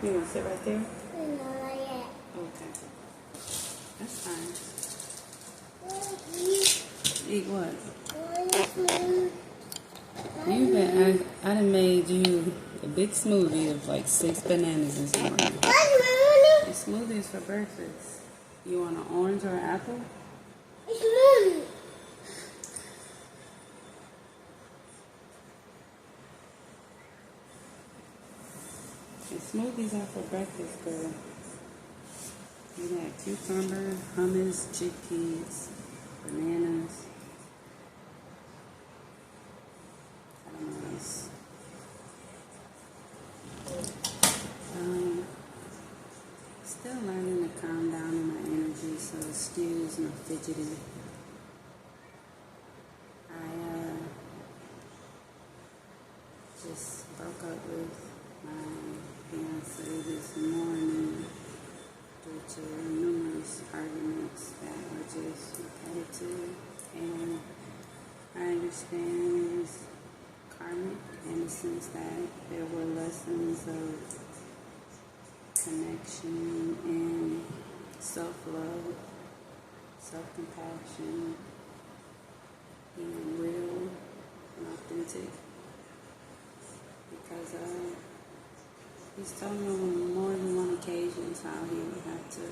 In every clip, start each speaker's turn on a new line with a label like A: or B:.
A: You want to sit right there?
B: No, not yet.
A: Okay. That's fine.
B: Eat.
A: Eat what?
B: Food.
A: I done made you a big smoothie of like 6 bananas this morning. The smoothie is for breakfast. You want an orange or an apple?
B: It's morning.
A: The smoothies are for breakfast, girl. You got cucumber, hummus, chickpeas, bananas. I don't know what else. Still learning to calm down in my energy, so excuse my fidgety. I just broke up with my fiance this morning due to numerous arguments that were just repetitive, and I understand it's karmic in the sense that there were lessons of connection and self-love, self-compassion, being real and authentic, because he's told me on more than one occasion how he would have to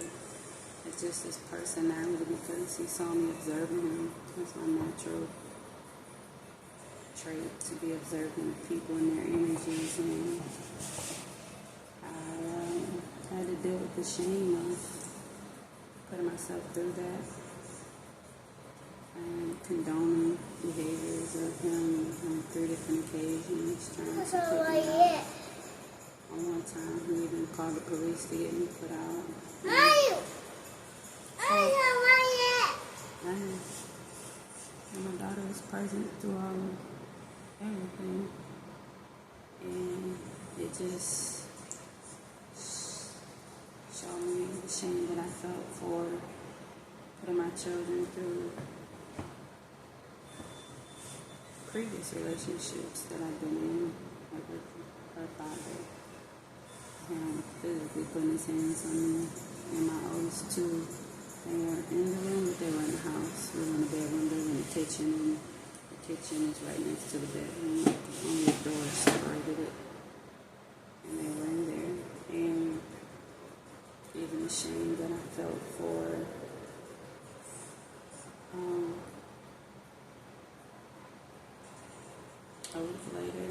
A: adjust his personality because he saw me observing him. That's my natural trait, to be observant of people and their energies, and I had to deal with the shame of putting myself through that and condoning behaviors of him on 3 different occasions, trying to put me out. On one time, he even called the police to get me put out. And my daughter was present through all of everything, and it just showed me the shame that I felt for putting my children through previous relationships that I've been in, like with her father. Him physically putting his hands on me, and my oldest two, they weren't in the room, but they were in the house. We were in the bedroom, they were in the kitchen, and the kitchen is right next to the bedroom. Only the door separated it, and they were in there. And even the shame that I felt for a week later,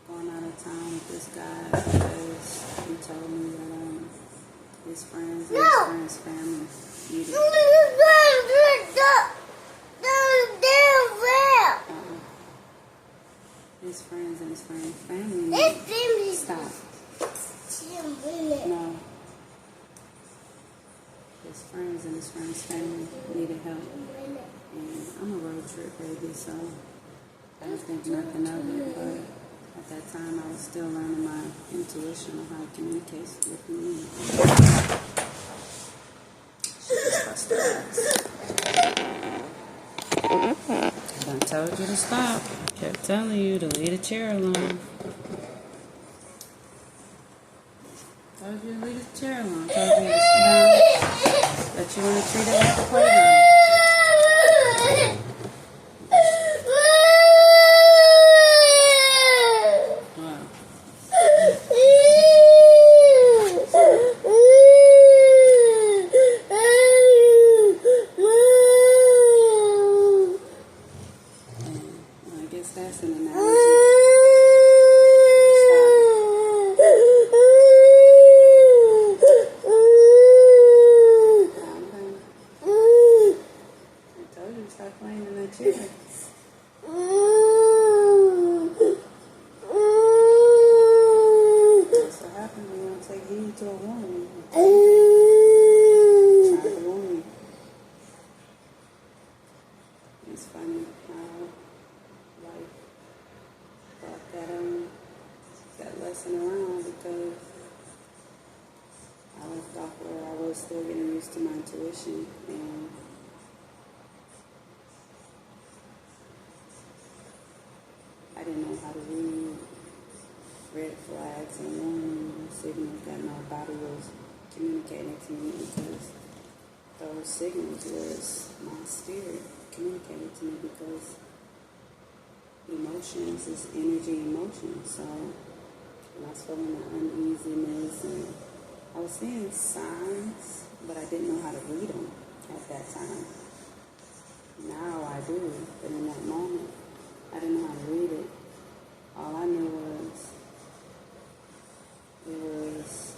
A: going out of town with this guy because he told me that his friends and his friends' family needed his friends and his friends' family needed. Stop. No. His friends and his friends' family needed help. And I'm a road trip baby, so I don't think nothing of it, but at that time, I was still learning my intuition on how it communicates with me. She just busted ass. I done told you to stop. Kept telling you to leave the chair alone. Told you to leave the chair alone. Told you to sit down. That you want to treat it like a playground. That's an analogy. I told you to stop playing in that chair. That's what happens when you don't take heed to a warning. Try to warn you. It's funny how life brought that lesson around, because I left off where I was still getting used to my intuition, and I didn't know how to read red flags and warning signals that nobody was communicating to me, because those signals was my spirit communicating to me, because emotions is energy emotion. So when I was feeling the uneasiness, and I was seeing signs, but I didn't know how to read them at that time. Now I do, but in that moment, I didn't know how to read it. All I knew was it was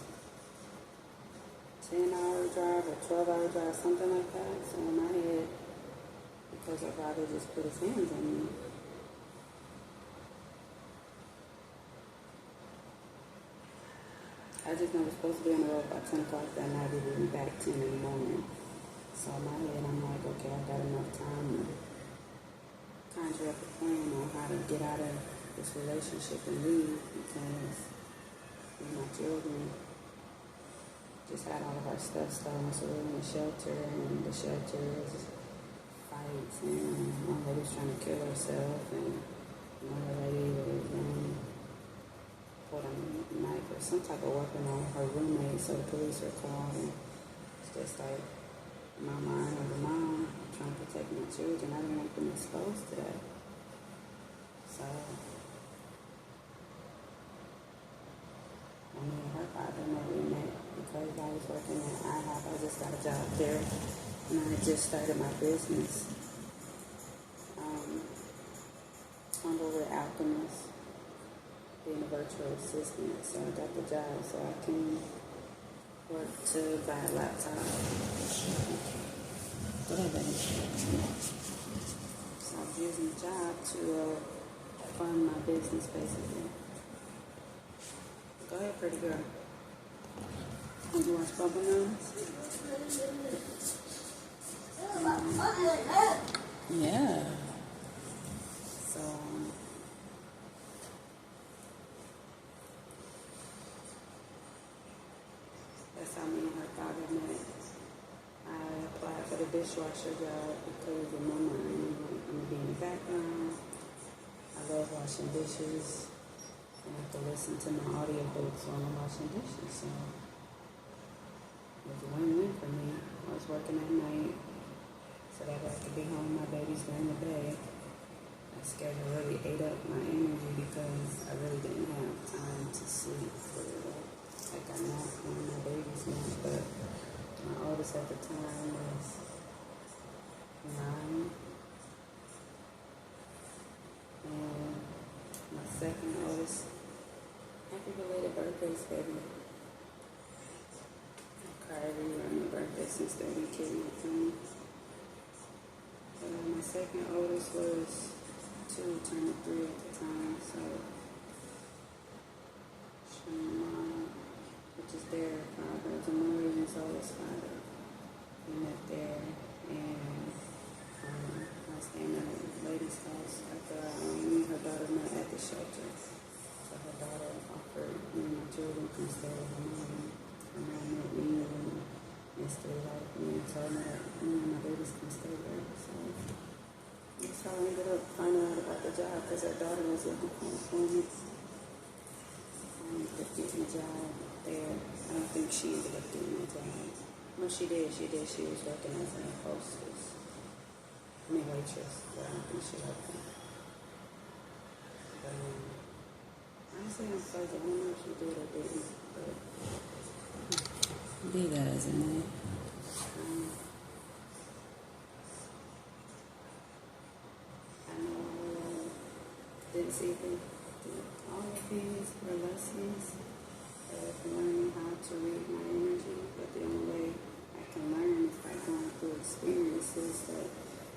A: 10-hour drive or 12-hour drive, something like that. So in my head, because our Father just put his hands on me, I just know we're supposed to be on the road by 10 o'clock that night. We will be back 10 in the morning. So in my head, I'm like, okay, I've got enough time to conjure up a plan on how to get out of this relationship and leave, because me and my children just had all of our stuff stolen. So we were in the shelter, and the shelter is fights, and one lady was trying to kill herself, and another lady was pulled a knife or some type of weapon on her roommate. So the police were called, and it's just like, in my mind, as a mom, trying to protect my children, I didn't want them exposed to that. So when me and her father we met, because I was working at IHOP, I just got a job there, and I just started my business. I'm with Alchemist, being a virtual assistant. So I got the job so I can work to buy a laptop. Go ahead, baby. So I was using the job to fund my business, basically. Go ahead, pretty girl. You watch Bubble Nuts? Yeah. So, that's how me and her father met. I applied for the dishwasher job because in my mind, I'm going to be in the background. I love washing dishes, and I have to listen to my audiobooks while I'm washing dishes. So it was a win-win for me. I was working at night so that I could be home with my babies during the day. My schedule really ate up my energy because I really didn't have time to sleep for real. Like I nap when my babies nap, but my oldest at the time was 9. And my second oldest, happy belated birthday, baby. I cried every year on my birthday since they were kidnapped from me. My second oldest was 2, turning 3 at the time, so my mom, which is their father, Zamori and Zola's father, we met there, and I was staying at a lady's house after me and her daughter met at the shelter. So her daughter offered me and my children to stay with her mom. Her mom met me and stayed like me and told me that me and my babies can stay there. So that's how I ended up finding out about the job, because her daughter was looking for employment. I ended up getting a job there. I don't think she ended up getting a job. No, she did. She was working as a hostess. I mean, waitress, but I don't think she liked it. But honestly, I'm sorry. I don't know if she did or didn't, but be that as it may. I know I didn't see them. All of these were lessons of learning how to read my energy, but the only way I can learn is by going through experiences that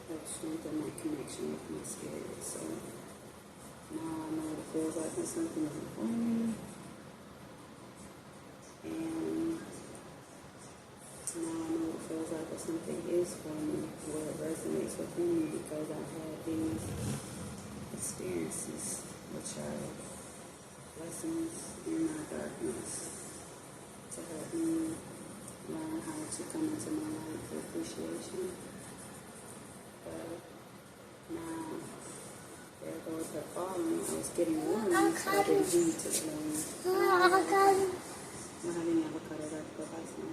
A: help strengthen my connection with my spirit. So now I know what it feels like when something isn't for me, and now I know what it feels like when something is for me, where it resonates within me, because I've had these experiences, which are lessons in my darkness, to help me learn how to come into my life with appreciation. But now, there goes her falling. I was getting warnings, but I didn't heed to the warnings.
B: avocado.
A: don't have any avocado. I got to go buy some.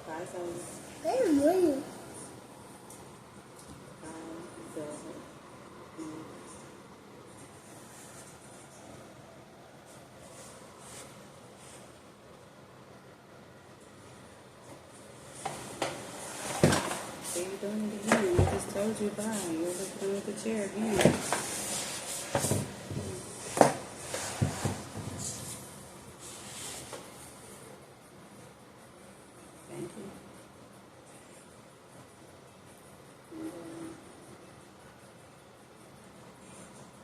A: Buy some.
B: Good morning.
A: Buy Zelle. So you're doing it again. I just told you bye. You're looking at the chair again. Thank you. And,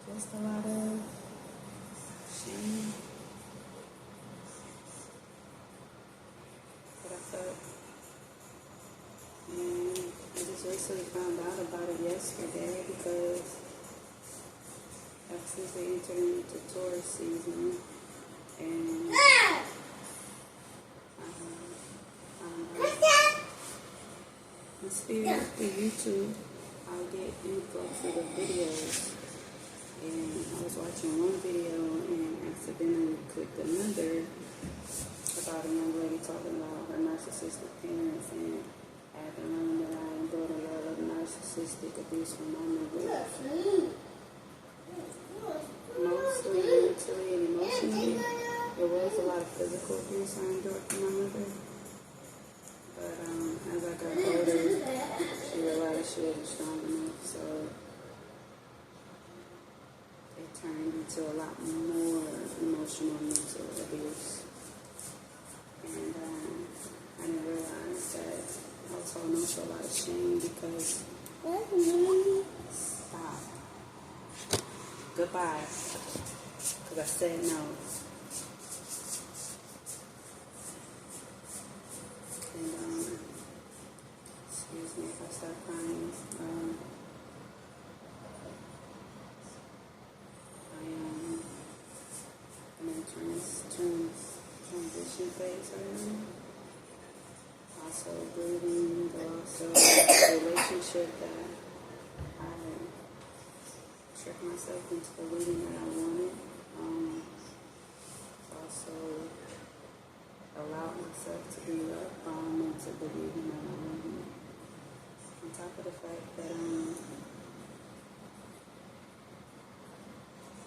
A: just a lot of shame. What I felt. And I just recently found out about it yesterday because ever since they entered into tourist season and the spirit through YouTube, I'll get influx of the videos. And I was watching one video and accidentally clicked another about a young lady talking about her narcissistic parents, and I had to learn that I endured a lot of narcissistic abuse from my mother. Mostly mentally and emotionally. There was a lot of physical abuse I endured from my mother. But as I got older, she realized she wasn't strong enough, so it turned into a lot more emotional and mental abuse. And I didn't realize that I was holding on to a lot of shame because stop. Goodbye. Because I said no. And excuse me if I start crying. I am in a transition phase right now. Also grieving the loss of a relationship that I tricked myself into believing that I wanted. Also allowed myself to be love bombed into believing that I wanted. On top of the fact that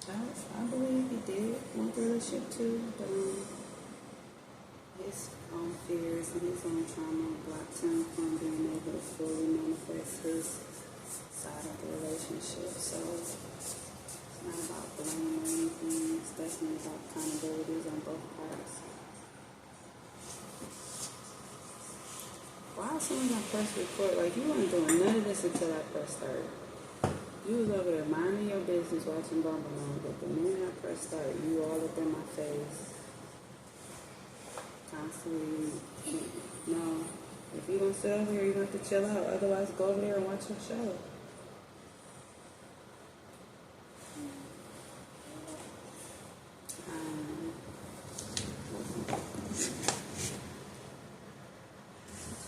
A: I believe he did want the relationship too, but his own fears and his own trauma blocked him from being able to fully manifest his side of the relationship. So it's not about blame or anything. It's definitely about accountabilities on both parts. Why as soon as I press record, like you weren't doing none of this until I pressed start. You was over there minding your business watching Bumble, but the minute I pressed start, you all up in my face. Constantly, no. If you don't sit over here, you have to chill out. Otherwise, go over there and watch your show.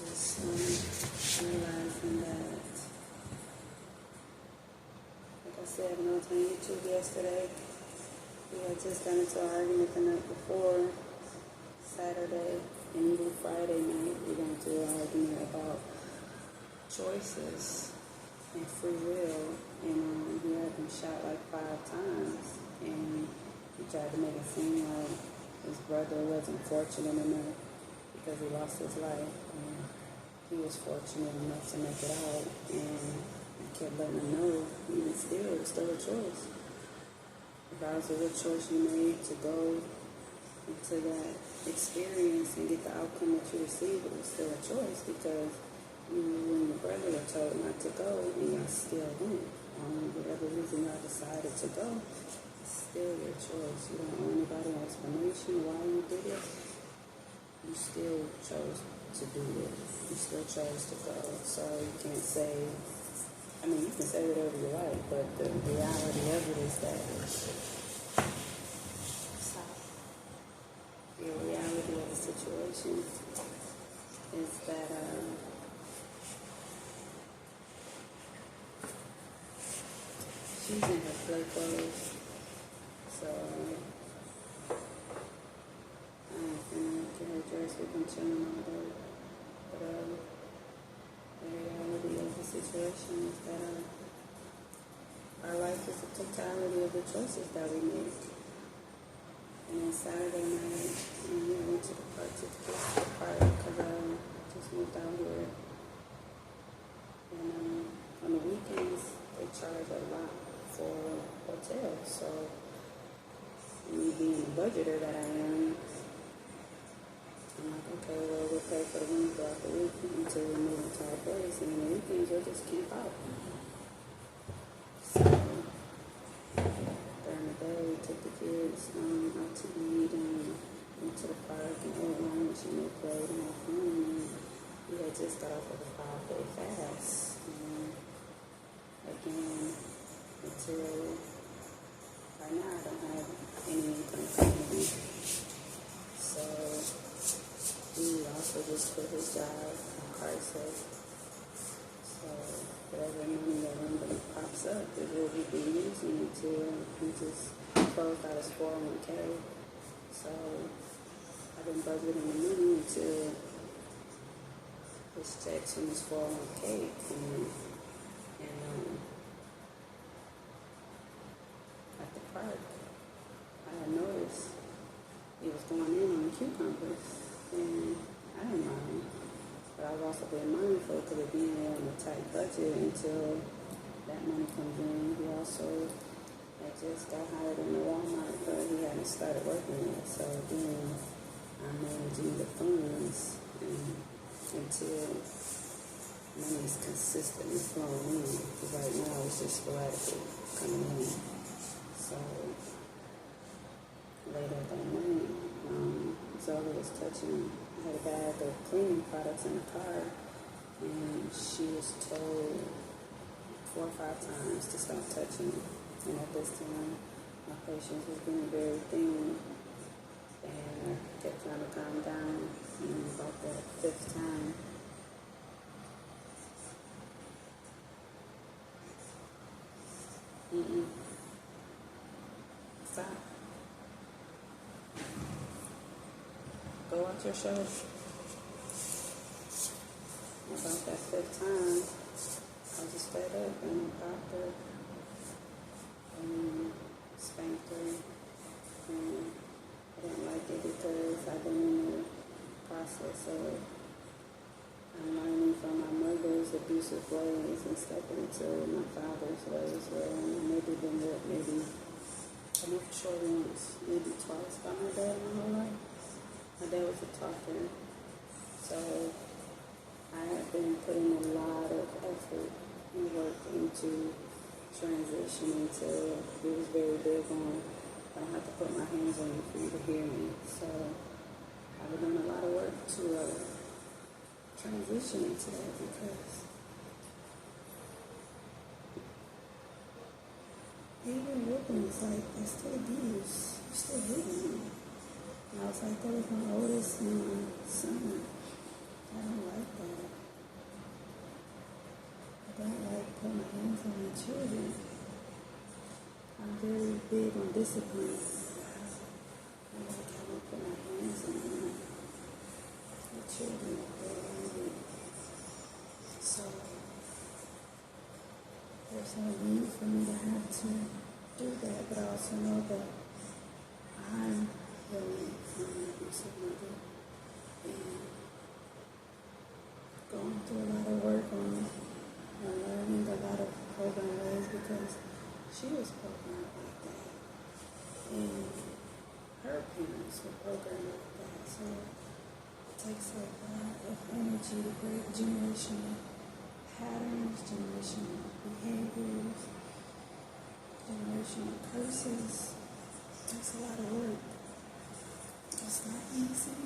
A: Just realizing that, like I said, when I was on YouTube yesterday, we had just done into an argument the night before. Saturday and even Friday night, we got into an argument about choices and free will. And he had been shot like 5 times, and he tried to make it seem like his brother wasn't fortunate enough because he lost his life. And he was fortunate enough to make it out, and I kept letting him know, even still, it was still a choice. Regardless of what choice you made to go into that experience and get the outcome that you received, it was still a choice because you and your brother were told not to go, and y'all still went. Whatever reason y'all decided to go, it's still your choice. You don't owe anybody an explanation why you did it. You still chose to do it. You still chose to go. So you can't say, I mean, you can say whatever you like, but the reality of it is that the reality of the situation is that she's in her play clothes, so situation is that our life is the totality of the choices that we make. And then Saturday night, we went to the park because I just moved out here. And on the weekends, they charge a lot for hotels. So, me being the budgeter that I am, I'm like, okay, well, we'll pay for the room throughout the week until we move into our place. And on the weekends, we'll just camp out. So, during the day, we took the kids out to eat and went to the park and ate lunch and they played and had fun. And we had just got off of a 5-day fast. And again, until right now, I don't have any income coming in. So, he also just quit his job on Craigslist. So, whatever money that randomly pops up is what we've been using until he just closed out his 401k. So, I've been budgeting the money until his checks from his 401k come in. And at the park, I had noticed he was going in on the cucumbers. And I didn't mind. But I've also been mindful because of being on a tight budget until that money comes in. He also had just got hired in the Walmart, but he hadn't started working yet. So again, I'm managing the funds until money is consistently flowing in. Because right now it's just sporadically coming in. So later that night, Zelle was touching. I had a bag of cleaning products in the car, and she was told 4 or 5 times to stop touching it. And at this time, my patience was getting very thin, and I kept trying to calm down. And about the 5th time, stop. Go watch your show. About that 5th time, I was just fed up and I popped her and spanked her. And I didn't like it because I've been in the process of learning from my mother's abusive ways and stepping into my father's ways where I've maybe been with I'm not sure once, maybe twice by my dad my whole life. My dad was a talker, so I have been putting a lot of effort and work into transitioning to, it was very big on, I don't have to put my hands on you for you to hear me. So I've been doing a lot of work to transition into that because even whooping is like, that's still abuse. You're still hitting me. And I was like, that was my oldest son. I don't like that. I don't like putting my hands on my children. I'm very big on discipline. I like how I put my hands on my children. So there's no need for me to have to do that, but I also know that I'm healing from an abusive mother and going through a lot of work on learning a lot of program ways because she was programmed like that and her parents were programmed like that. So it takes a lot of energy to break generational patterns, generational behaviors, generational curses. It's a lot of work. It's not easy.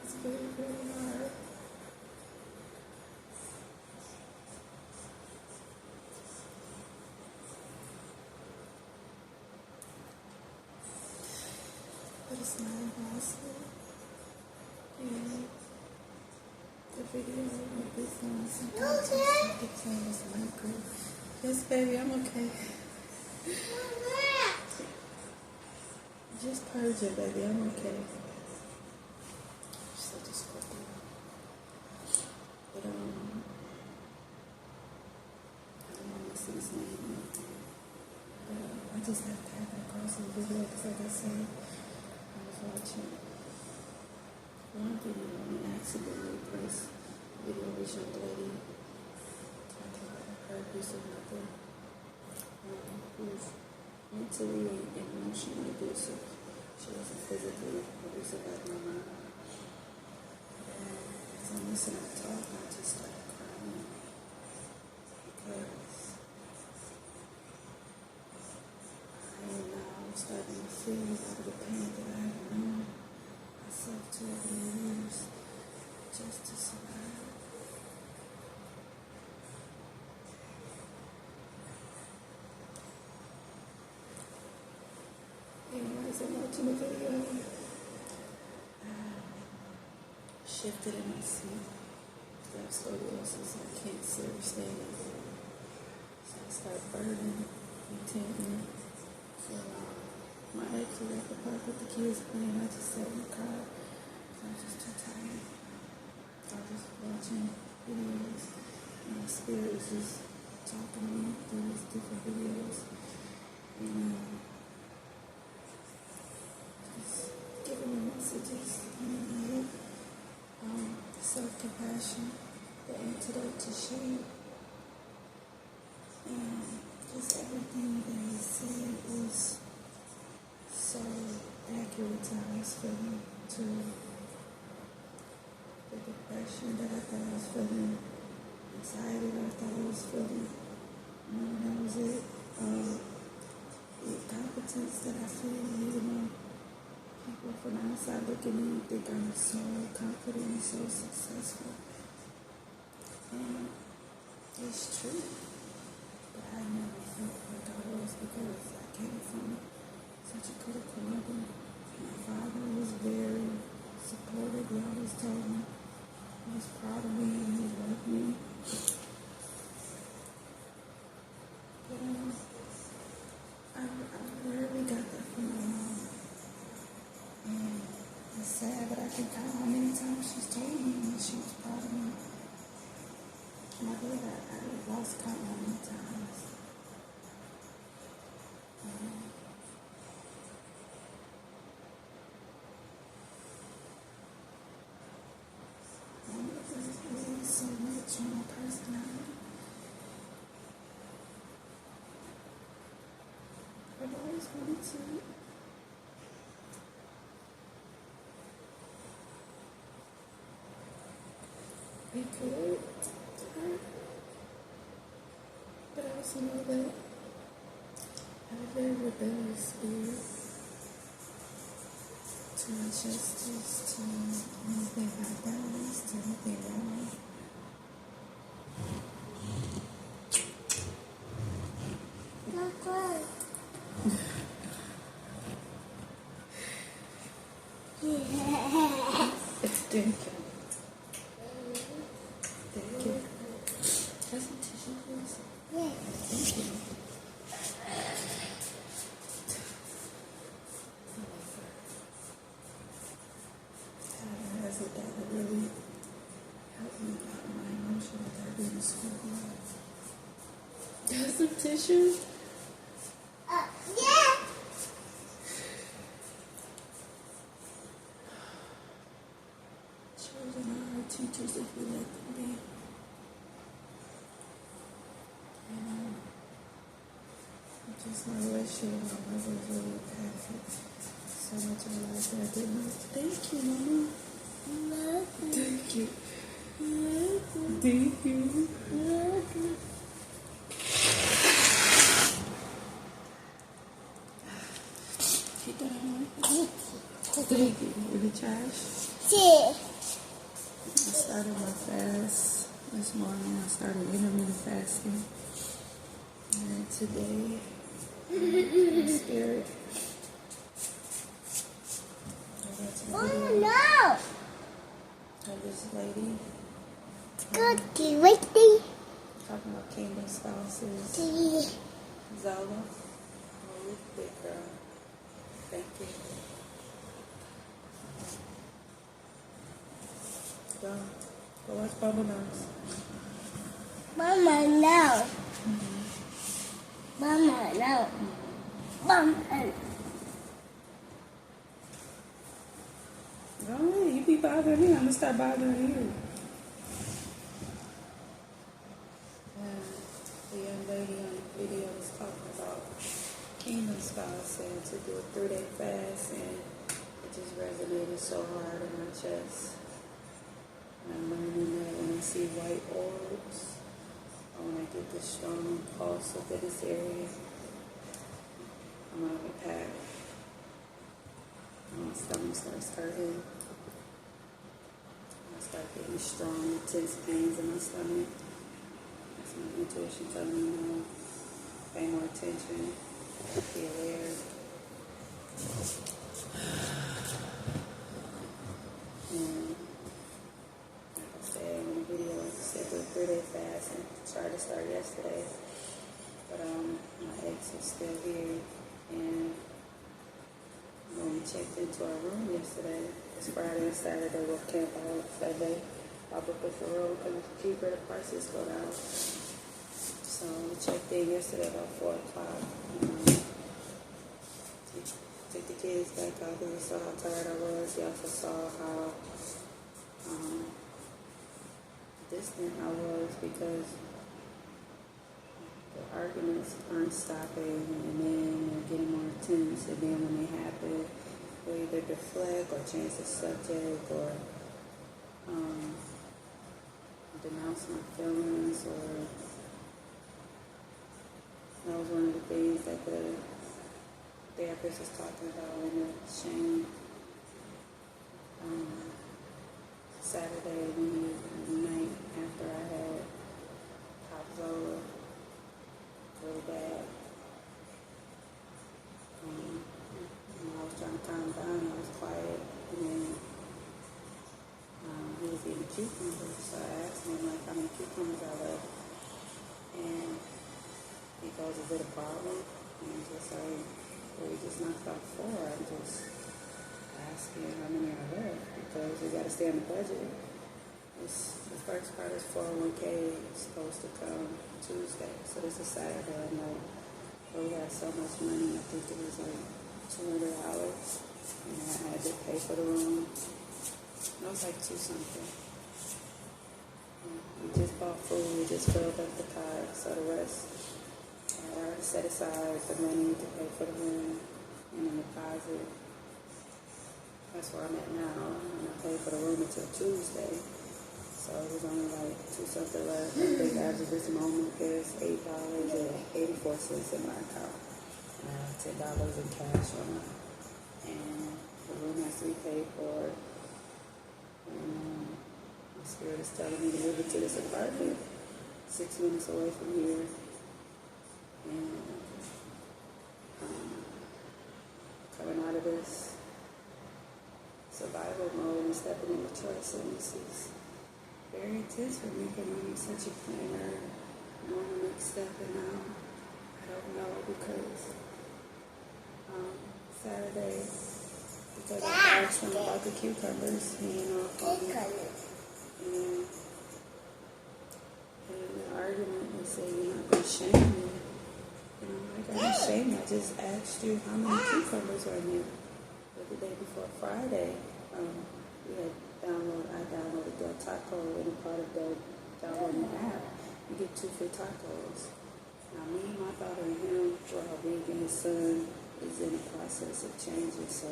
A: It's very, very hard. But it's not impossible. And the video of this one, sometimes I keep saying it's micro. Yes, baby, I'm okay. Just purge it, baby, I'm okay. Such a scorpion. But just have to have that across the video because, like I said, I was watching one video and accidentally pressed video with this young lady talking about her abusive mother who's mentally and emotionally abusive. She wasn't physically abusive like my mom. As I'm listening to talk, I just started crying because I am now starting to feel a lot of the pain that I have known myself to over the years just to survive. Anyways, I'm watching the video. Shifted in my seat. I have scoliosis and can't sit or stand. So I start burning intently. So my ex was at the park with the kids playing. I just sat in the car. I was just too tired. I was just watching videos. And my spirit was just talking to me through these different videos. And just giving me messages. And self-compassion, the antidote to shame, and just everything that he said was so accurate to how I was feeling, to the depression that I thought I was feeling, anxiety that I thought I was feeling, that was it, the incompetence that I feel, even though people from the outside look at me and think I'm so confident and so successful. And it's true. But I never felt like I was because I came from such a critical mother. My father was very supportive. He always told me he was proud of me and he loved me. But I rarely got that from my mom. And it's sad, but I can count how many times she's told me that she was proud of me. And I believe I lost count how many times. And it was so much on my personality. I've always wanted to be good to her, but I also know that I have a very rebellious spirit to injustice, to anything not balanced, to anything wrong.
B: Not good.
A: Thank you. Thank you. Have some tissue, please.
B: Yes.
A: Thank you. God has it that it really helped me out in my emotion without being a schoolgirl. Got some tissue?
B: Yeah.
A: Children are our teachers if we let them be. Just my relationship with my mother was really impacted so much in my life that I didn't know. Thank you, Mama. Thank you. Thank you. Keep that on. Thank you. With the trash.
B: See.
A: I started my fast this morning. I started intermittent fasting. And today, I'm scared.
B: Oh no!
A: Of this lady
B: Cookie, Ricky.
A: talking about kingdom spouses.
B: See.
A: Zelle. Oh, big girl. Thank you. Go watch Bubble Mouse.
B: Mama, no. Mama, no. Mom.
A: Go ahead, you be bothering me. I'm gonna start bothering you. The young lady on the video was talking about Kingdom Scouts and to do a 3-day fast, and it just resonated so hard in my chest. And I'm learning that when I see white orbs, or when I get this strong pulse up in this area, I'm out of a pack. My stomach starts hurting. I start getting strong, intense pains in my stomach. That's my intuition telling me no. Pay more attention. Be aware. And like I said in the video, I said do a 3-day fast and tried to start yesterday. But my ex is still here, and when we checked into our room yesterday, it's Friday and Saturday, we'll camp out Sunday. I'll book us a room because it's cheaper, the prices go down. So we checked in yesterday about 4 o'clock. Took the kids back out because we saw how tired I was. We also saw how distant I was because the arguments aren't stopping, and then they're getting more intense, and then when they happen, we'll either deflect or change the subject or denounce my feelings, or that was one of the things that the therapist was talking about in the shame. Saturday night after I had pop Zelle really bad. I was trying to calm down, I was quiet, and then he was eating cucumbers, so I asked him like how many cucumbers I left, and he goes, is it a problem? And I'm just like, well, we just knocked out 4, I'm just asking how many I left, because we got to stay on the budget. The first part is 401k, it's supposed to come Tuesday, so this is Saturday, I know. But we had so much money, I think it was like $200, and I had to pay for the room. It was like 2 something. We just bought food, we just filled up the cart, so the rest, I already set aside the money to pay for the room and the deposit. That's where I'm at now, and I paid for the room until Tuesday. So it was only like 2 something left. I think as of this moment, there's $8.84 in my account. And I have $10 in cash on it. And the room has to be paid for. And my spirit is telling me to move into this apartment 6 minutes away from here. And coming out of this survival mode and stepping into choice, and this is very intense for me because I'm such a planner. I'm on the next step, and now I don't know because Saturday, because I asked him about the cucumbers, and the argument, they say you're not going to shame me. And I'm like, I'm not ashamed. I just asked you how many cucumbers were in there. But the day before Friday, I downloaded Del Taco, and a part of the downloading the app, you get 2 free tacos. Now me, my daughter, and him, well, being his son, is in the process of changing, so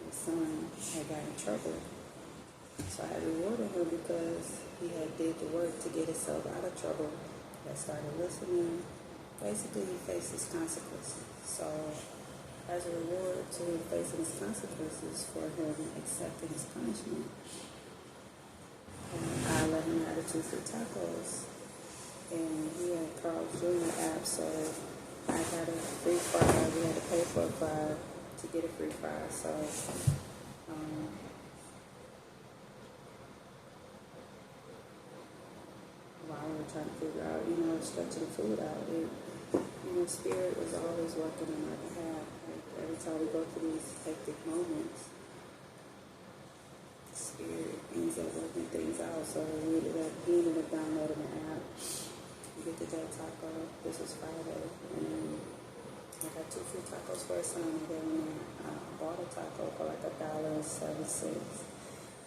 A: his son had got in trouble. So I rewarded him because he had did the work to get himself out of trouble. I started listening. Basically, he faces consequences. So as a reward to him facing his consequences for him accepting his punishment, I let him have the 2 free tacos. And he had Carl's Jr. app, so I got a free fry. We had to pay for a fry to get a free fry. So while we were trying to figure out, stretching the food out, Spirit was always working on our behalf. Like every time we go through these hectic moments, Spirit ends up working things out. So he ended up downloading the app. We get the Del Taco. This was Friday, and then I got 2 free tacos for a son. And then I bought a taco for like $1.07.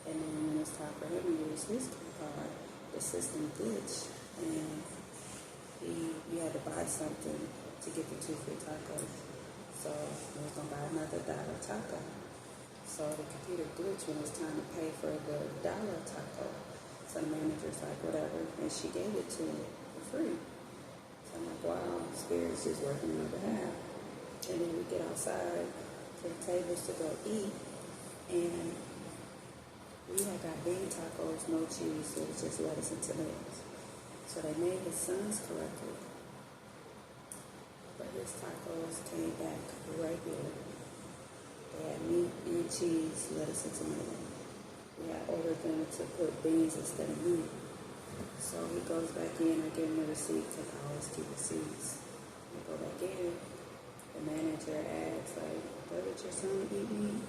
A: And then when it's time for him to use his card, the system glitched. And you had to buy something to get the 2 free tacos. So I was going to buy another $1 taco. So the computer glitched when it was time to pay for the $1 taco. So the manager's like, whatever. And she gave it to me for free. So I'm like, wow, Spirit's just working on behalf. And then we get outside to the tables to go eat. And we had got bean tacos, no cheese, so it was just lettuce and tomatoes. So they made his son's correctly. But his tacos came back regular. They had meat and cheese, lettuce and tomato. We had ordered them to put beans instead of meat. So he goes back in, I give him the receipt, because I always keep receipts. I go back in, the manager asks, like, "What did your son eat meat?"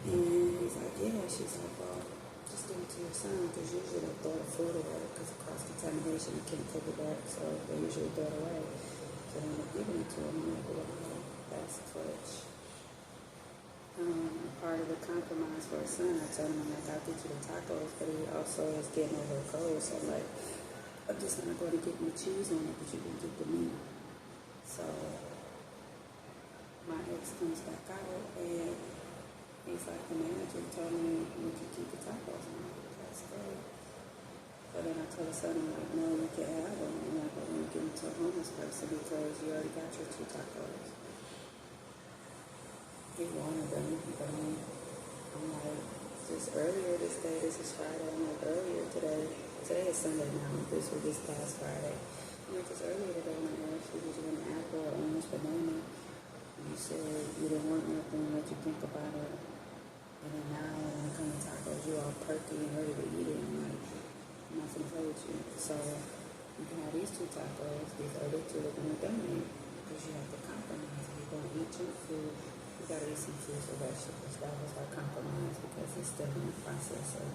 A: And he's like, "Yeah." She's like, "Well, just give it to your son, because usually they throw the food away, because of cross-contamination, you can't cook it back, so they usually throw it away." So I ended up giving it to him, and I'm like, "Well, that's clutch." Part of the compromise for his son, I told him, I'm like, "I'll get you the tacos," but he also is getting over a cold, so I'm like, "I'm just not going to get no cheese on it, but you can get the meat." So my ex comes back out, and he's like, "The manager told me you can keep the tacos." I'm like, "That's good." But then I told the son, I'm like, "No, you can't have them." I'm like, "I'm going to give them to a homeless person because you already got your 2 tacos." He wanted them, but I'm like, just earlier this day, this is Friday, I'm like, earlier today is Sunday now, this was this past Friday. I'm like, just earlier today when I asked you, did you want an apple or orange banana? You said you didn't want nothing, what you think about it? And then now when I come to tacos, you all perky and ready to eat it. I'm like, I'm not going to play with you. So you can have these 2 tacos, these other 2 are going to donate, because you have to compromise. If you're going to eat junk food, you got to eat some fruits or vegetables. That was our compromise, because he's still in the process of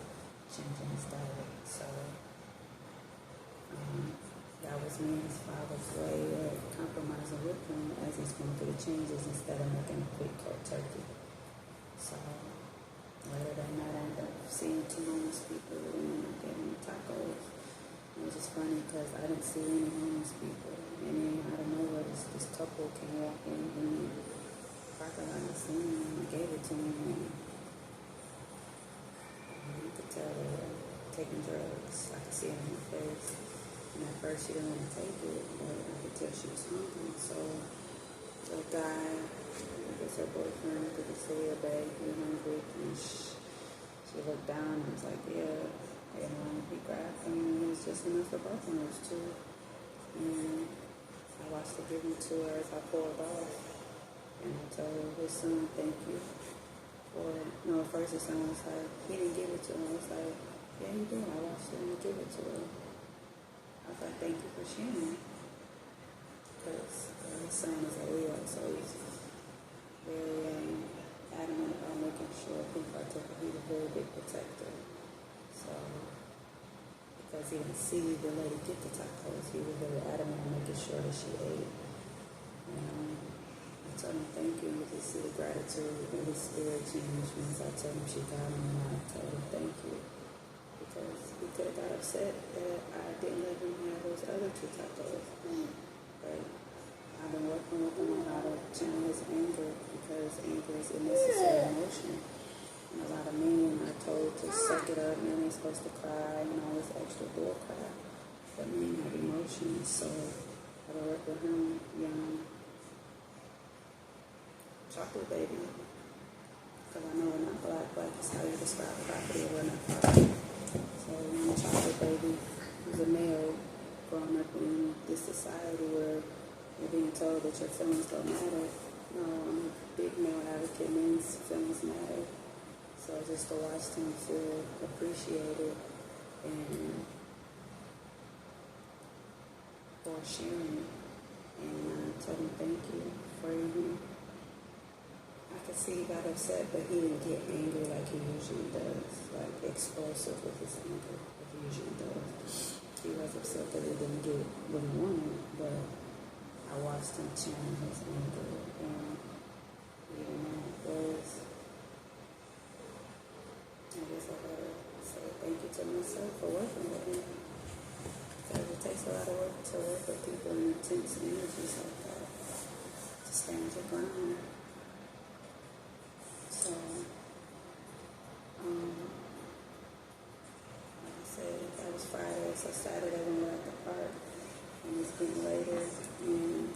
A: changing his diet. So that was me and his father's way of compromising with him as he's going through the changes instead of making a quick cold turkey. So later that night, I ended up seeing 2 homeless people and getting tacos. It was just funny because I didn't see any homeless people. And then out of nowhere, this couple came walking in the parking lot. I seen them, I gave it to them, and you could tell they were taking drugs. I could see it on her face. And at first, she didn't want to take it, but I could tell she was hungry. So the guy, I guess her boyfriend, could just say, "Yeah, babe, you're hungry." And she looked down and was like, "Yeah." And he grabbed him, and it was just enough for both of us, too. And I watched her give him to her as I pulled off. And I told his son, "Thank you for it." No, at first his son was like, he didn't give it to him. I was like, "Yeah, he did. I watched him give it to her." I was like, "Thank you for sharing." Because his son is a Leo, so he's very adamant about making sure he partakes. He's a very big protector. So, because he didn't see the lady get the tacos, he was very adamant on making sure that she ate. And I told him thank you, and you can see the gratitude and his spirit change once I told him she got him, and I told him thank you. Because he could have got upset that I didn't let him have those other 2 tacos. But I've been working with him on how to channel his anger, because anger is a necessary emotion. And a lot of men are told to suck it up, men ain't supposed to cry and all this extra bull crap. But men have emotions, so I've been working with him, young chocolate baby. Because I know we're not black, black is how you describe property, we're not black. So young chocolate baby who's a male growing up in this society where you're being told that your feelings don't matter. No, I'm a big male advocate, men's feelings matter. So just to watch him feel appreciated and for sharing. And I told him thank you for him. I could see he got upset, but he didn't get angry like he usually does, like explosive with his anger, like he usually does. He was upset that he didn't get what he wanted, but I lost in channeling his anger. And even though it was, I guess I gotta say thank you to myself for working with him. Because it takes a lot of work to work with people in intense energies like that. To stand your ground. So, like I said, that was Friday, so Saturday when we were at the park, and it's getting later, and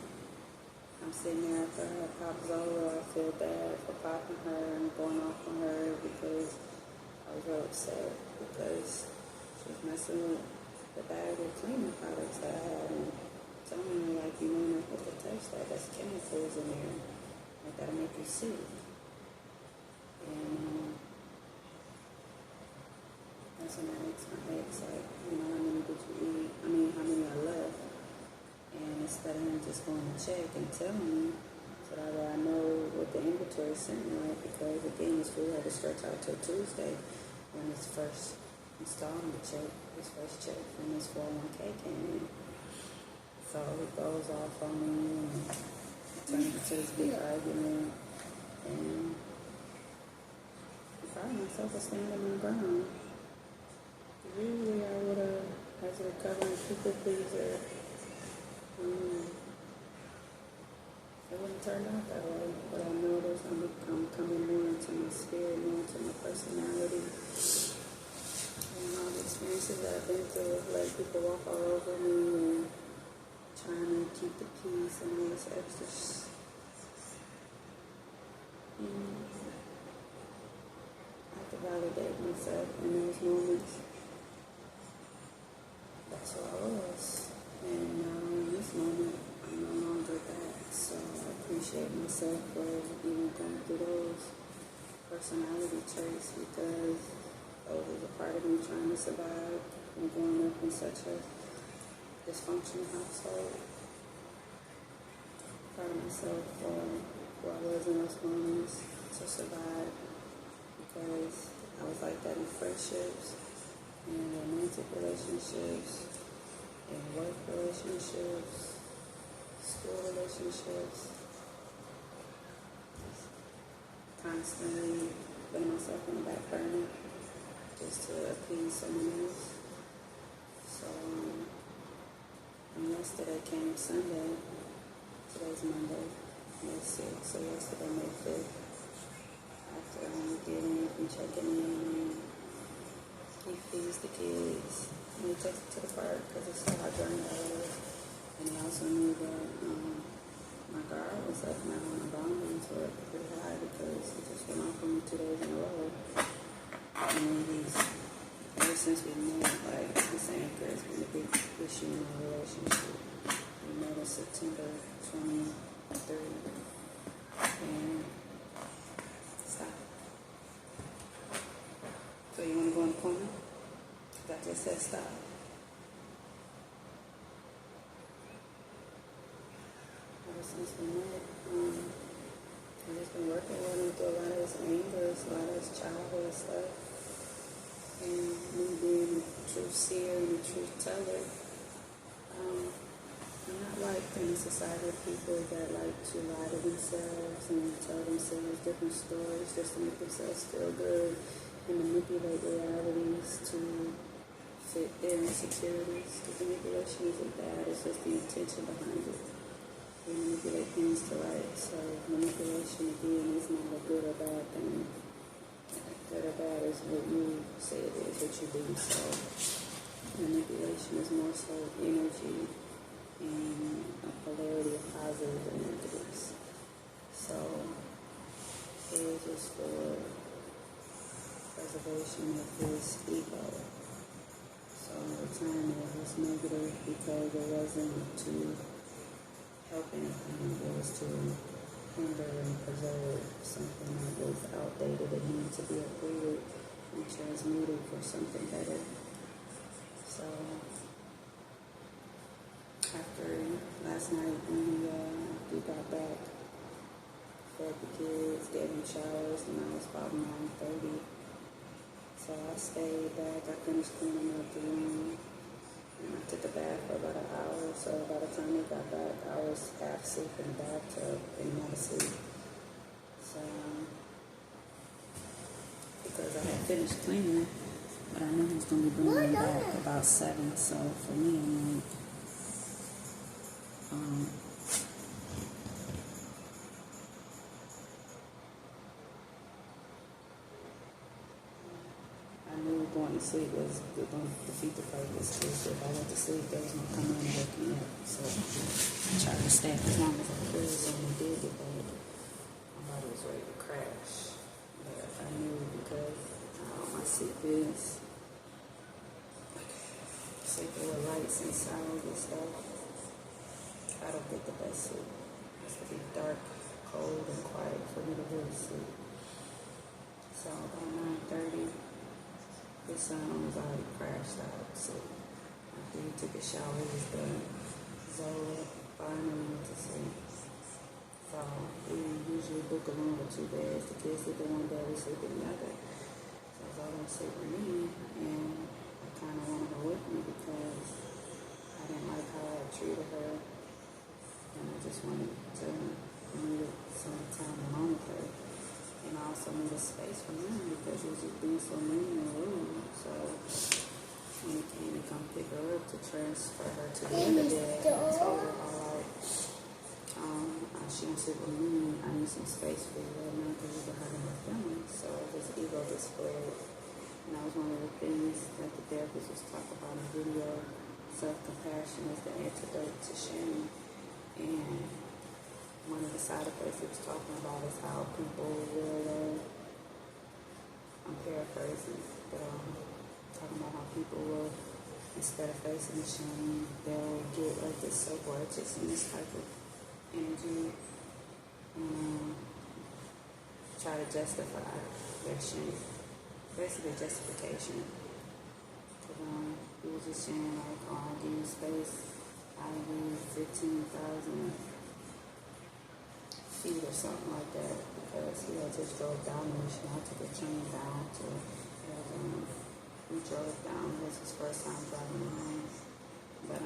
A: I'm sitting there after I pop Zelle. I feel bad for popping her and going off on her because I was real upset because she was messing with the bag of cleaning products that I had and telling me, like, you know, not to touch that, that's chemicals in there, like, that'll make you sick. And that's when I asked my ex, like, you know, how many did you eat? I mean, how many are left? And instead of him just going to check and telling me, so that way I know what the inventory is sitting like, because again, this food had to stretch out till Tuesday when his first installment check, his first check from his 401k came in. So he goes off on me and turns into this big argument, and I found myself standing on the ground. Usually I would have, as a recovering people pleaser, it wouldn't turn out that way, but I noticed I'm coming more into my spirit, more into my personality, and all the experiences that I've been through, letting people walk all over me and trying to keep the peace and all this extra. I have to validate myself in those moments. That's who I was. And now in this moment, I'm no longer that. So I appreciate myself for even going through those personality traits because those was a part of me trying to survive and growing up in such a dysfunctional household. Proud of myself for who I was in those moments to survive because I was like that in friendships and romantic relationships and work relationships, school relationships, constantly putting myself on the back burner just to appease someone else. So, and yesterday came Sunday, today's Monday, May 6th, so yesterday, May 5th, after I did anything, checking in, he feeds the kids, and he takes them to the park because it's so hot during the hours. And he also knew that my guard was up now, my boundaries were pretty high because he just went off on me 2 days in a row. And he's, ever since we met, like, this anchor has been a big issue in our relationship. We met in September 23, and stop. So you want to go in the corner? I just said stop. Ever since we met, I've just been working with him through a lot of his anger, a lot of his childhood stuff, and me being a truth seer and a truth teller. I'm not like in a society of people that like to lie to themselves and tell themselves different stories just to make themselves feel good and manipulate realities to fit their insecurities. The manipulation isn't bad, it's just the intention behind it. We manipulate things to right, so manipulation again is not a good or bad thing. Good or bad is what you say it is, what you do. So manipulation is more so energy and a polarity of positives and negatives. So it was for preservation of his ego. So the time it was negative because it wasn't to help anything, it was to hinder and preserve something that was outdated and needed to be uprooted and transmuted for something better. So after last night when we got back, fed the kids, gave them showers, and I was about 9:30. So I stayed back, I finished cleaning up the room, and I took a bath for about an hour. So by the time we got back, I was half asleep in the bathtub and not asleep. So, because I had finished cleaning, but I knew he was going to be bringing me back about 7. So for me, I'm like, I knew going to sleep was going to defeat the purpose. Because if I went to sleep, there was no coming in and waking me up. So I tried to stay up as long as I could. So when I did get back, my body was ready to crash. But I knew because how my sleep is, sleeping with lights and sounds and stuff, I don't get the best sleep. It has to be dark, cold, and quiet for me to really sleep. So about 9:30, the sun was already crashed out. So after he took a shower, he was done. Zelle finally went to sleep. So we usually book a room with 2 beds. The kids sleep in one bed, we sleep in the other. So Zelle don't sleep with me, and I kind of wanted her with me because I didn't like how I treated her, and I just wanted to need some time alone with her. And I also need a space from him because he was just being so mean in the room. So when he came to come pick her up to transfer her to the other bed, I told her, all right, she don't sit with me. I need some space for you right now because you've been hurting my feelings. So his ego displayed. And that was one of the things that the therapist was talking about in the video. Self-compassion is the antidote to shame. And one of the side effects he was talking about is how people will, I'm paraphrasing, but talking about how people will, instead of facing the shame, they'll get like this self-righteous and this type of energy and try to justify their shame. Basically justification. Because he was just saying like, oh, I'll give you space, I'll give you 15,000 feet or something like that, because he had just drove down the mission. I took a train down to, we drove down. It was his first time driving around, but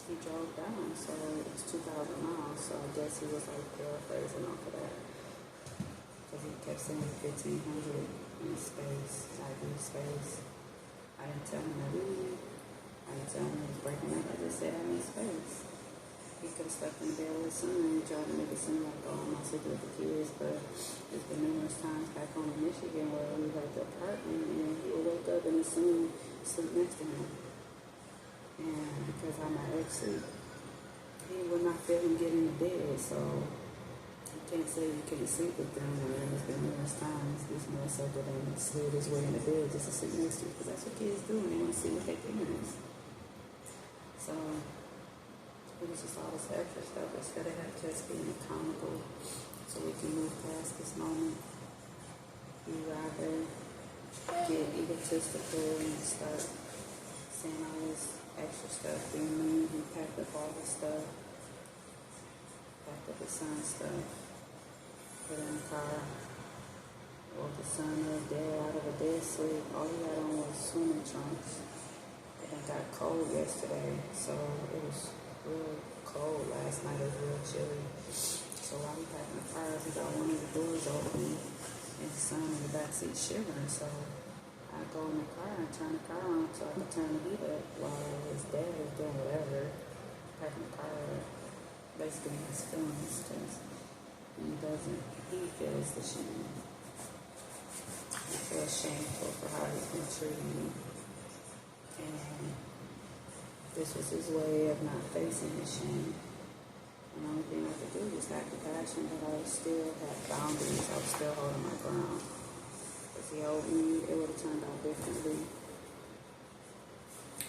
A: he drove down, so it was 2,000 miles. So I guess he was like paraphrasing off of that, because he kept saying 1,500 in space. I do space. I didn't tell him to leave. I didn't tell him he was breaking up. I just said I need space. He could have slept in the bed with his son and tried to make it seem like, oh, I'm not sleeping with the kids, but there's been numerous times back home in Michigan where we had the apartment and he would wake up and his son sleep next to him. And because I'm my ex-sleep, he would not feel him get in the bed, so you can't say you can't sleep with them when there's been numerous times this man said that they slid his way in the bed just to sleep next to you, because that's what kids do and they want to see what their parents. So it was just all this extra stuff instead of just being accountable so we can move past this moment. We rather get egotistical and start saying all this extra stuff, being mean. He packed up all this stuff, packed up his son's stuff, put it in the car, woke his son up dead out of a dead sleep. All he had on was swimming trunks. And it got cold yesterday, so it was real cold last night. It was real chilly. So while we got in the car, we got one of the doors open and his son in the backseat shivering. So I go in the car and turn the car on so I can turn the heat up while his dad is doing whatever, packing the car up, basically his feelings, because he feels the shame. He feels shameful for how he's been treating me. And this was his way of not facing his shame. And the only thing I could do was have compassion, but I still had boundaries. I was still holding my ground. If he owed me, it would have turned out differently.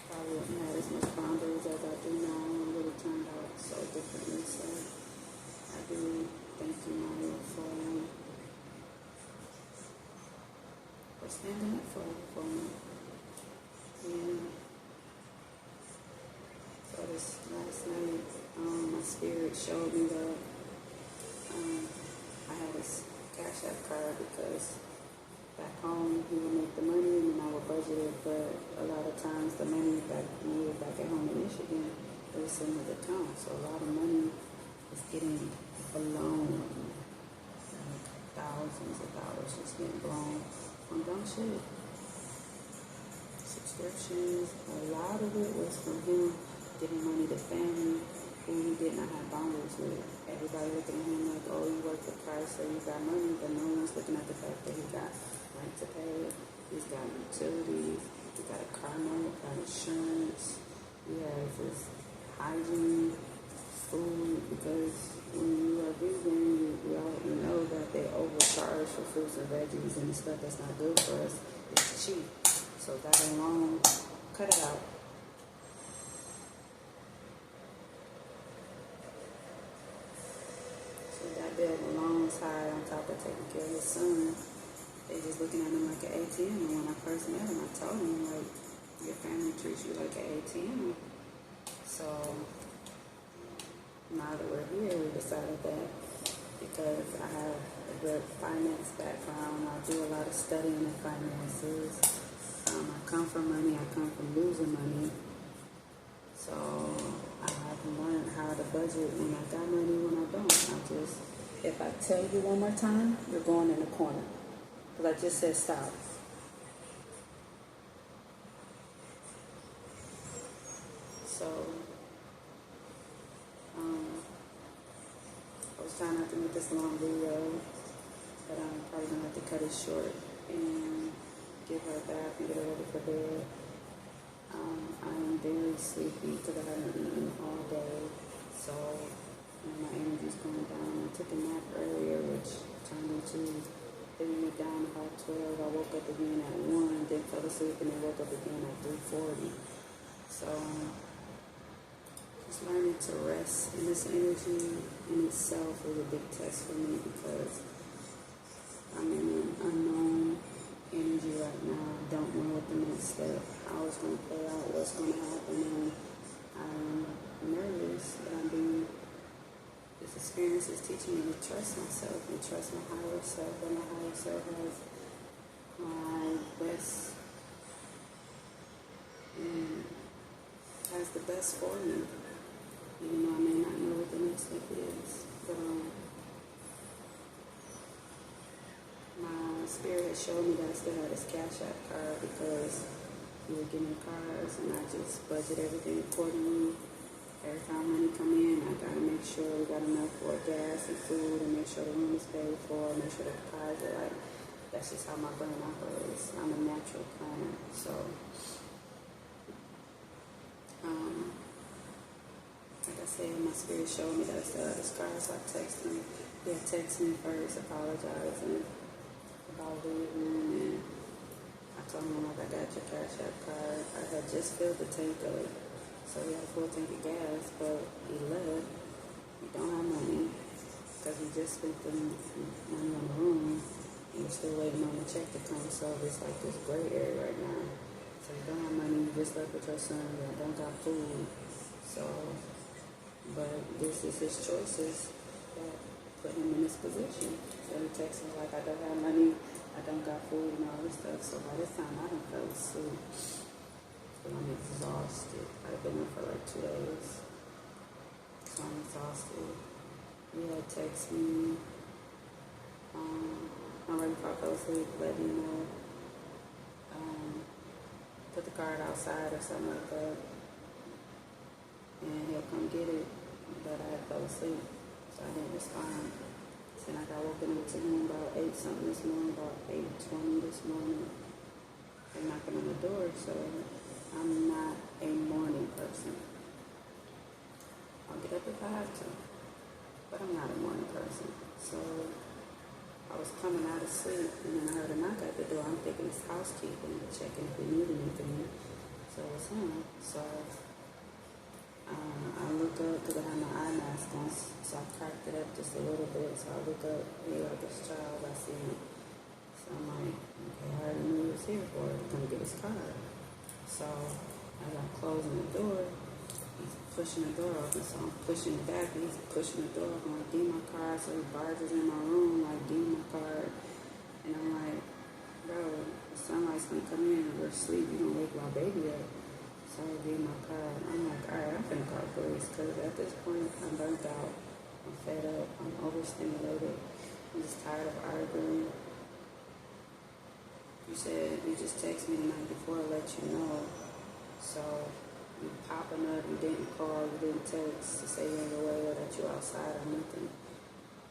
A: Probably wouldn't have as much boundaries as I do now. It would have turned out so differently. So I do thank you, Mario, for standing up for me. And so this last night, my spirit showed me that I had this Cash App card because back home he would make the money and then I would budget it, but a lot of times the money back when we were back at home in Michigan, it was in his account. So a lot of money shit. Subscriptions, a lot of it was from him giving money to family who he did not have boundaries with. Everybody looking at him like, oh, you work for Christ, so you got money, but no one's looking at the fact that he got rent to pay, he's got utilities, he got a car note, got insurance, he has his hygiene, food, because when you are vegan, you know that they overcharge for fruits and veggies and the stuff that's not good for us. It's cheap. So that alone, cut it out. So that bill alone is high on top of taking care of his son. They just looking at him like an ATM. And when I first met him, I told him, like, your family treats you like an ATM. So now that we're here, we decided that because I have a good finance background, I do a lot of studying in finances. I come from money, I come from losing money. So I have learned how to budget when I got money, when I don't. If I tell you one more time, you're going in the corner. Because I just said stop. So, I was trying not to make this a long video, but I'm probably going to have to cut it short and give her a bath and get her ready for bed. I am very sleepy because I haven't eaten all day, so my energy's going down. I took a nap earlier, which turned into bringing it down about 12. I woke up again at 1, then fell asleep, and then woke up again at 3:40. So just learning to rest in this energy in itself is a big test for me because I'm in an unknown energy right now. I don't know what the next step, how it's going to play out, what's going to happen, and I'm nervous, but this experience is teaching me to trust myself and trust my higher self, that my higher self has my best and has the best for me. Even though I may not know what the next step is, but my spirit has showed me that I still had this Cash App card because we were getting cars, and I just budget everything accordingly. Every time money come in, I gotta make sure we got enough for gas and food, and make sure the room is paid for, make sure the cars are right. That's just how my brain operates. I'm a natural planner, so like I said, my spirit showed me that I still had this car, so I texted him. He had texted me first, apologizing about leaving, and I told him, like, I got your Cash App card. I had just filled the tank up, so we had a full tank of gas, but he left. We don't have money, because we just spent the money on the room, and we're still waiting on the check to come, so it's like this gray area right now. So you don't have money, you just left with your son, you don't got food, so, but this is his choices that put him in this position. So he texts me like, I don't have money, I don't got food and all this stuff. So by this time I done fell asleep. So I'm exhausted. I've been there for like 2 days. So I'm exhausted. He had text me right before I fell asleep, let me know, put the card outside or something like that, and he'll come get it. But I had fell asleep, so I didn't respond. So I got woken up to him about 8 something this morning, about 8:20 this morning. They're knocking on the door, so I'm not a morning person. I'll get up if I have to, but I'm not a morning person. So I was coming out of sleep, and then I heard a knock at the door. I'm thinking it's housekeeping, checking if we need anything. So it's him. So I look up because I had my eye mask on, so I cracked it up just a little bit. So I look up, hey, like this child, I see him. So I'm like, okay, I already knew he was here for it. Come get his car. So as I'm closing the door, he's pushing the door open. So I'm pushing it back, and he's pushing the door open. I'm like, give me my car. So he barges in my room, like, give me my car. And I'm like, bro, the sunlight's gonna come in, we're asleep, you gonna wake my baby up. So I gave my car. I'm like, alright, I'm finna call police, because at this point, I'm burnt out, I'm fed up, I'm overstimulated, I'm just tired of arguing. You said you just texted me the night before to let you know. So you popping up, you didn't call, you didn't text to say you're on your way or that you're outside or nothing.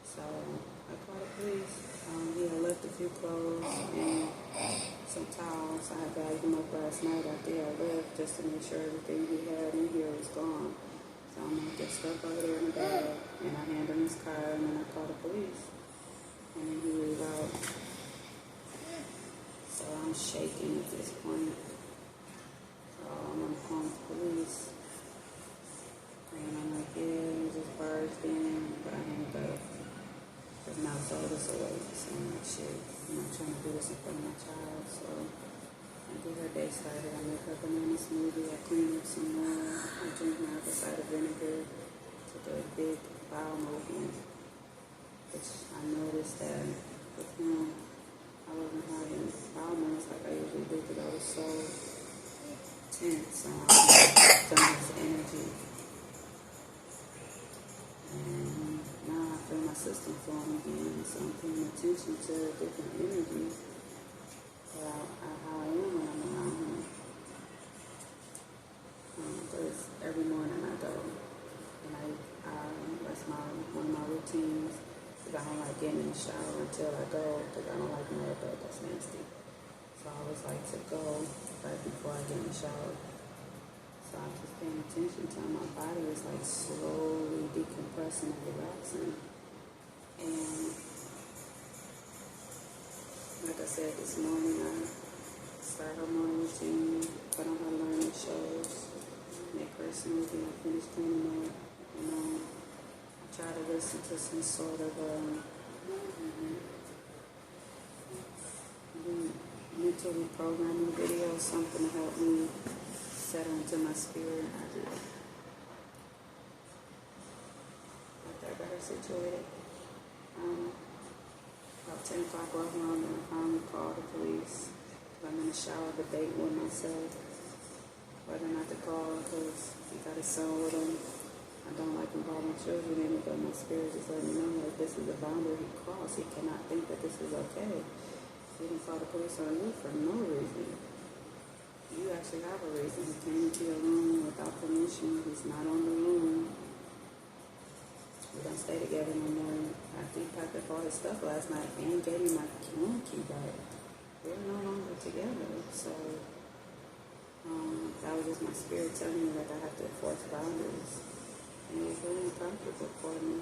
A: So I called the police. He had left a few clothes and some towels. I had bagged him up last night after I left just to make sure everything he had in here was gone. So I'm like, get stuff over there in the bag. And I hand him his car and then I called the police. And then he leave out. So I'm shaking at this point. So I'm on the phone with the police. And I'm like, yeah, he just barged in, but I hang up. Because now throw this away. So I'm like, shit, I'm not trying to do this in front of my child. So I get her day started. I make her banana smoothie. I clean up some more. I drink my apple cider vinegar. Took a big bowel movement. Which I noticed that with him, I wasn't having bowel movements like I usually do because I was so tense. So I was done his energy. And now I feel my system flowing again. So I'm paying attention to different energies about how I am when I'm around him. Because every morning I go and that's one of my routines. Because I don't like getting in the shower until I go, because I don't like mud, but that's nasty. So I always like to go right before I get in the shower. So I'm just paying attention to how my body is like slowly decompressing and relaxing. And like I said this morning, I started her morning routine, put on her learning shows, make her smoothie, and finish cleaning up. I try to listen to some sort of mental reprogramming video, something to help me settle into my spirit. After I got her situated, about 10 o'clock rolled around and I finally called the police. I'm in the shower debating with myself whether or not to call because he got his son with him. I don't like involving children in it, but my spirit just let me know that this is a boundary he crossed. He cannot think that this is okay. He didn't call the police on you for no reason. You actually have a reason. He came into your room without permission. He's not on the room. We don't stay together no more. After he packed up all his stuff last night and gave me my room key back, we're no longer together. So that was just my spirit telling me that I have to enforce boundaries. And it was really uncomfortable for me.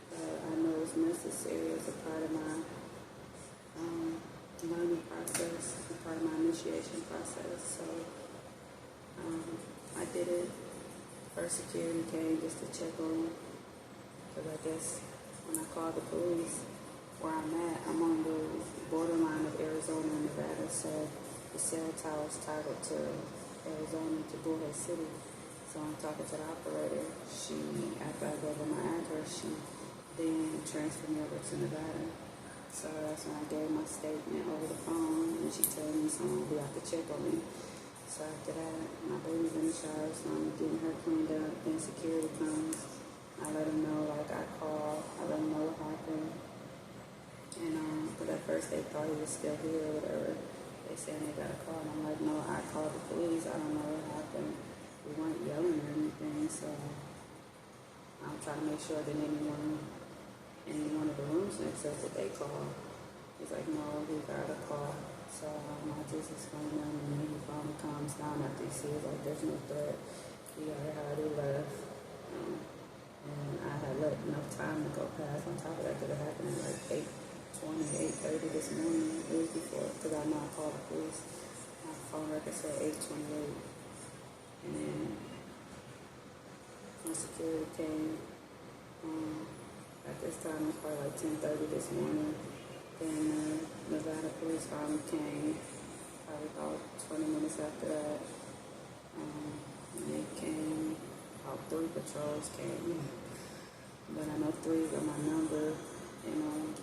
A: But I know it's necessary as a part of my learning process, a part of my initiation process. So I did it. First security came just to check on me. Because I guess when I called the police, where I'm at, I'm on the borderline of Arizona and Nevada. So the cell tower is titled to Arizona, to Bullhead City. So I'm talking to the operator. After I gave her my address, she then transferred me over to Nevada. So that's when I gave my statement over the phone, and she told me someone would be out to check on me. So after that, my baby's in the shower, so I'm getting her cleaned up. Then security comes. I let them know, like I called. I let them know what happened. And but at first they thought he was still here or whatever. They said they got a call, and I'm like, no, I called the police. I don't know what happened. We weren't yelling or anything, so I'm trying to make sure that anyone in one of the rooms next to us that they called. He's like, no, he got a call. So I just explained to him, and then he finally calms down after he sees like there's no threat. He already left. And I had let enough time to go past. On top of that, could have happened at like 8:20, 8:30 this morning. It was before, because I know I called the police. My phone record said 8:28. And then when security came, at this time it was probably like 10:30 this morning. Then Nevada police finally came, probably about 20 minutes after that. And they came, about 3 patrols came. But I know 3 got my number. And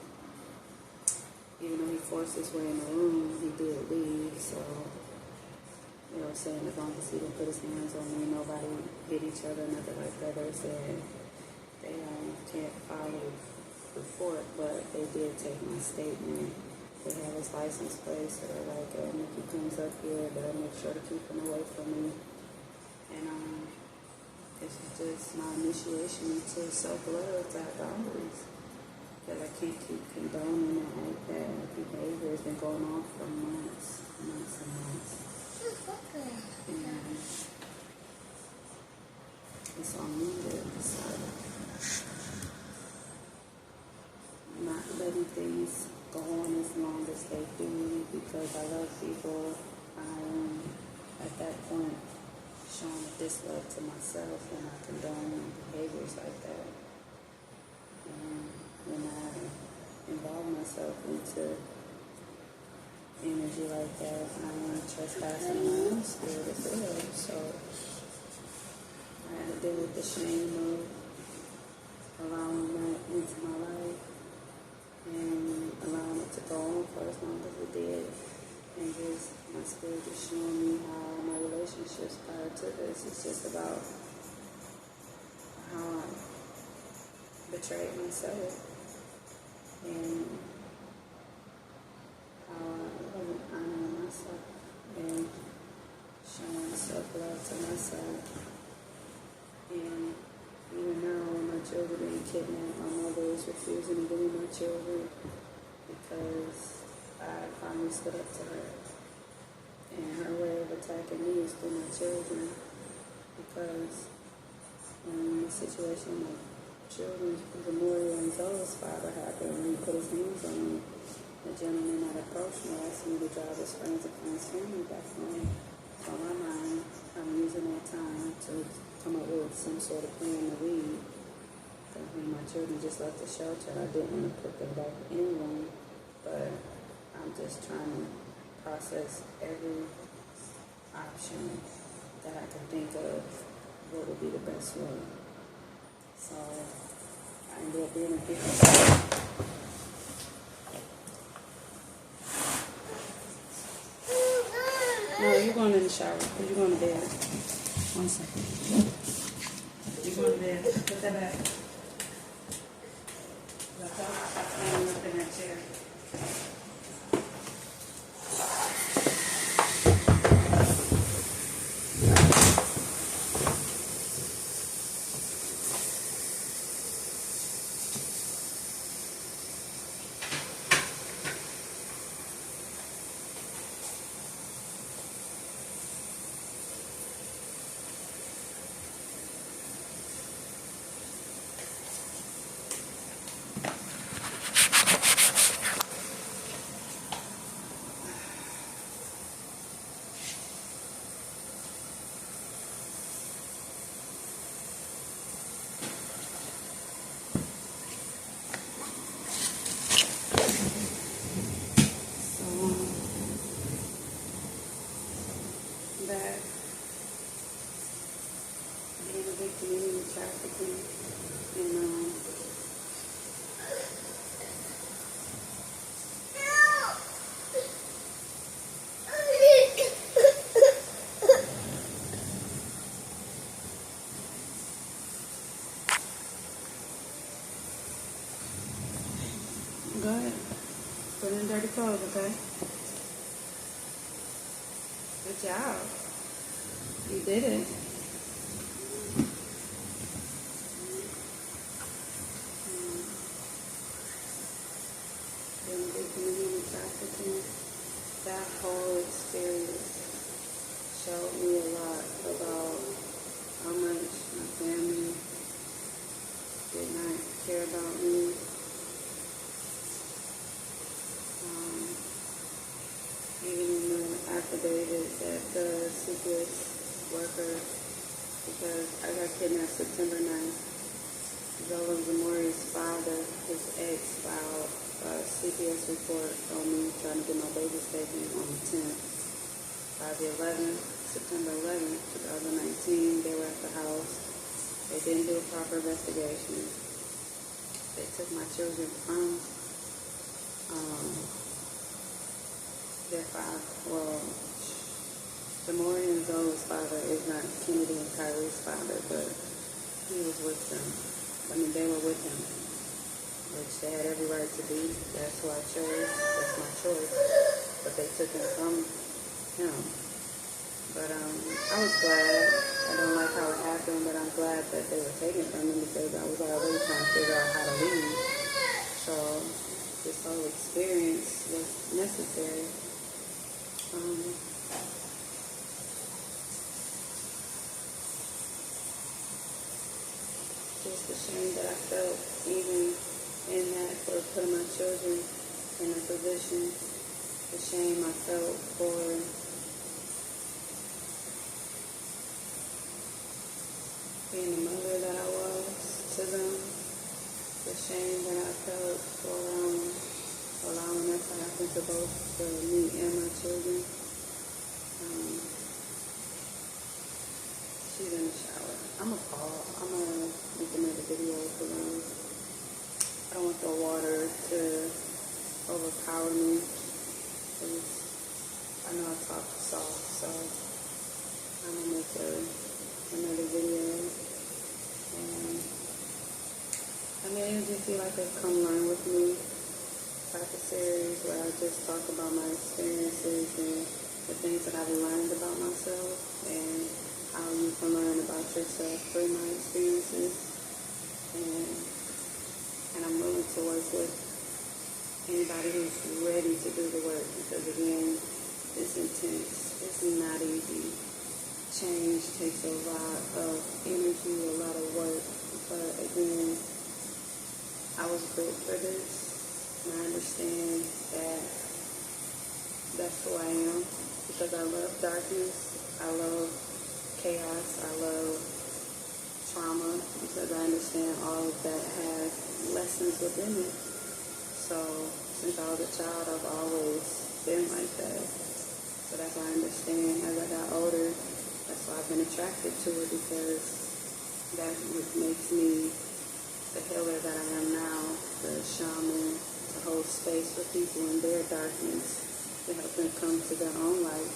A: even though he forced his way in the room, he did leave. So they were saying as long as he didn't put his hands on me, nobody hit each other, nothing like that. They were saying they can't file a report, but they did take my statement they have his license plate, so they're like, if he comes up here, they'll make sure to keep him away from me. And this is just my initiation into self-love, to have boundaries. That I can't keep condoning that like that behavior has been going on for months and months. And it's on me to decide not letting things go on as long as they do, because I love people. I am at that point showing this love to myself, and I condone behaviors like that. And when I involve myself into energy like that, I am trespassing my own spirit as well. So I had to deal with the shame of allowing that into my life and allowing it to go on for as long as it did. And just my spirit is showing me how my relationships prior to this is just about how I betrayed myself. And how I wasn't honoring myself and showing self-love to myself. And even now, when my children are being kidnapped, my mother is refusing to give me my children because I finally stood up to her. And her way of attacking me is through my children, because when the situation like children, Zamora and Zelle's father happened, when he put his hands on me, the gentleman that approached me asked me to drive his friends and friends' family back home. So in my mind, I'm using that time to come up with some sort of plan to leave. Because when my children just left the shelter, I didn't want to put them back in one, but I'm just trying to process every option that I can think of, what would be the best way. So I ended up being a different. No, you're going in the shower. Or you're going to bed. 1 second. You're going to bed. Put that back. That's all. Stop standing up in that chair. That being a victim of trafficking and go ahead. Put in dirty clothes, okay? Good job. You did it. Being a victim of human trafficking, that whole experience showed me a lot about how much my family did not care about me. Even in the affidavit that the CPS worker, because I got kidnapped September 9th, Zelle Zamori's father, his ex, filed a CPS report on me trying to get my baby taken on the 10th. By the 11th, September 11th, 2019, they were at the house. They didn't do a proper investigation. They took my children from their father. Well, Zamora and Zola's father is not Kennedy and Kyrie's father, but he was with them. I mean, they were with him. which they had every right to be. That's who I chose. That's my choice. But they took it from him. But I was glad. I don't like how it happened, but I'm glad that they were taken from him because I was already trying to figure out how to leave. So this whole experience was necessary. Just the shame that I felt even in that for putting my children in a position. The shame I felt for being the mother that I was to them. The shame that I felt for allowing that to happen to both me and my children. She's in the shower. I'm gonna make another video for them. I don't want the water to overpower me. I know I talk soft, so I'm gonna make another video. And I mean, it would just be like a come learn with me type of series where I just talk about my experiences and the things that I've learned about myself and how you can learn about yourself through my experiences. And I'm willing to work with anybody who's ready to do the work because, again, it's intense. It's not easy. Change takes a lot of energy, a lot of work. But, again, I was built for this. And I understand that that's who I am because I love darkness. I love chaos. I love trauma because I understand all of that has lessons within it. So since I was a child, I've always been like that. So that's why I understand as I got older, that's why I've been attracted to it because that makes me the healer that I am now, the shaman, to hold space for people in their darkness, to help them come to their own light.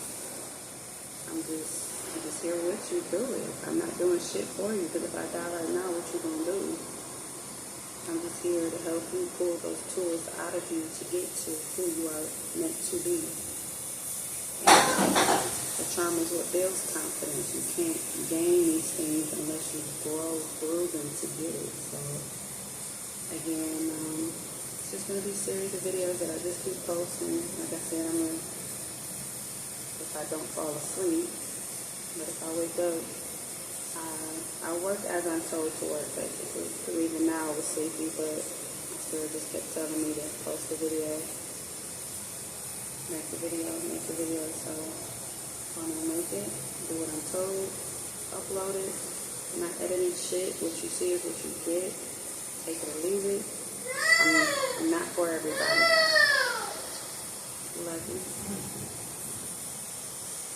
A: I'm just here with you through it. I'm not doing shit for you because if I die right now, what you gonna do? I'm just here to help you pull those tools out of you to get to who you are meant to be. And the trauma is what builds confidence. You can't gain these things unless you grow through them to get it. So, again, it's just going to be a series of videos that I just keep posting. Like I said, if I don't fall asleep, but if I wake up, I work as I'm told to work, basically. So even now I was sleepy, but my spirit just kept telling me to post a video, make a video. So I'm going to make it, do what I'm told, upload it. I'm not editing shit. What you see is what you get. Take it or leave it. I'm not for everybody. Love you.